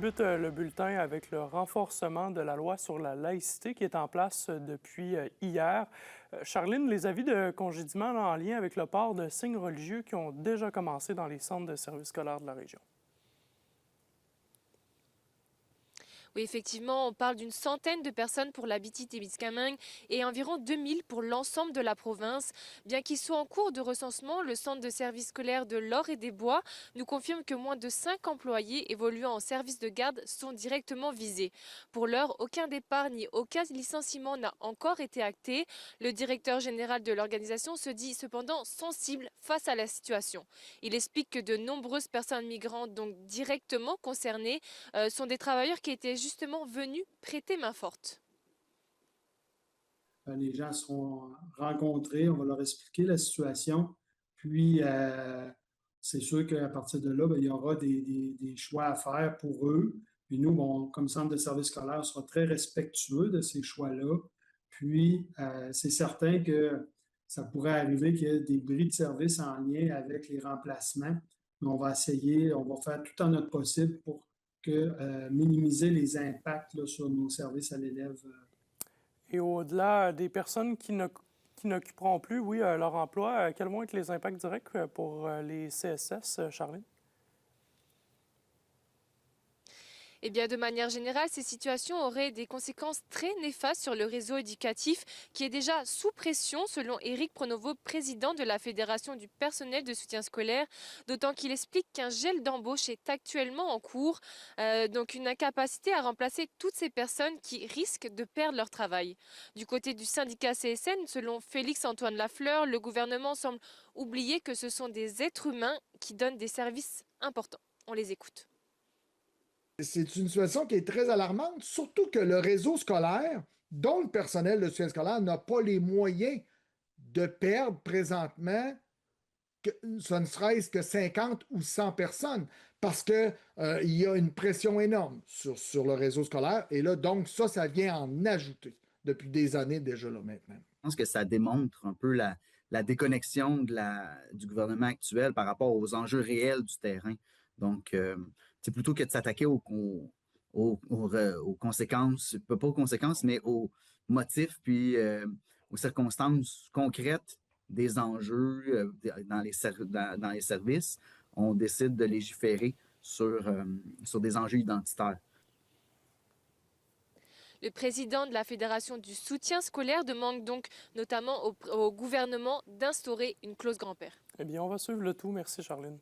débute le bulletin avec le renforcement de la loi sur la laïcité qui est en place depuis hier. Charline, les avis de congédiement là, en lien avec le port de signes religieux qui ont déjà commencé dans les centres de services scolaires de la région. Oui, effectivement, on parle d'une centaine de personnes pour l'Abitibi-Témiscamingue et environ 2000 pour l'ensemble de la province. Bien qu'il soit en cours de recensement, le centre de service scolaire de l'Or et des Bois nous confirme que moins de 5 employés évoluant en service de garde sont directement visés. Pour l'heure, aucun départ ni aucun licenciement n'a encore été acté. Le directeur général de l'organisation se dit cependant sensible face à la situation. Il explique que de nombreuses personnes migrantes, donc directement concernées, sont des travailleurs qui étaient justement venus prêter main forte. Les gens seront rencontrés, on va leur expliquer la situation. Puis, c'est sûr qu'à partir de là, bien, il y aura des choix à faire pour eux. Puis nous, bon, comme centre de service scolaire, on sera très respectueux de ces choix-là. Puis, c'est certain que ça pourrait arriver qu'il y ait des bris de service en lien avec les remplacements. Mais on va essayer, on va faire tout en notre possible pour minimiser les impacts là, sur nos services à l'élève. Et au-delà des personnes qui n'occuperont plus, oui, leur emploi, quels vont être les impacts directs pour les CSS, Charline? Eh bien, de manière générale, ces situations auraient des conséquences très néfastes sur le réseau éducatif qui est déjà sous pression, selon Éric Pronovo, président de la Fédération du personnel de soutien scolaire, d'autant qu'il explique qu'un gel d'embauche est actuellement en cours, donc une incapacité à remplacer toutes ces personnes qui risquent de perdre leur travail. Du côté du syndicat CSN, selon Félix-Antoine Lafleur, le gouvernement semble oublier que ce sont des êtres humains qui donnent des services importants. On les écoute. C'est une situation qui est très alarmante, surtout que le réseau scolaire, dont le personnel de soutien scolaire n'a pas les moyens de perdre présentement ce ne serait-ce que 50 ou 100 personnes, parce qu'il y a une pression énorme sur le réseau scolaire. Et là, donc, ça vient en ajouter depuis des années déjà là maintenant. Je pense que ça démontre un peu la déconnexion du gouvernement actuel par rapport aux enjeux réels du terrain. Donc, c'est plutôt que de s'attaquer aux conséquences, pas aux conséquences, mais aux motifs, puis aux circonstances concrètes des enjeux dans les services, on décide de légiférer sur des enjeux identitaires. Le président de la Fédération du soutien scolaire demande donc notamment au gouvernement d'instaurer une clause grand-père. Eh bien, on va suivre le tout. Merci, Charline.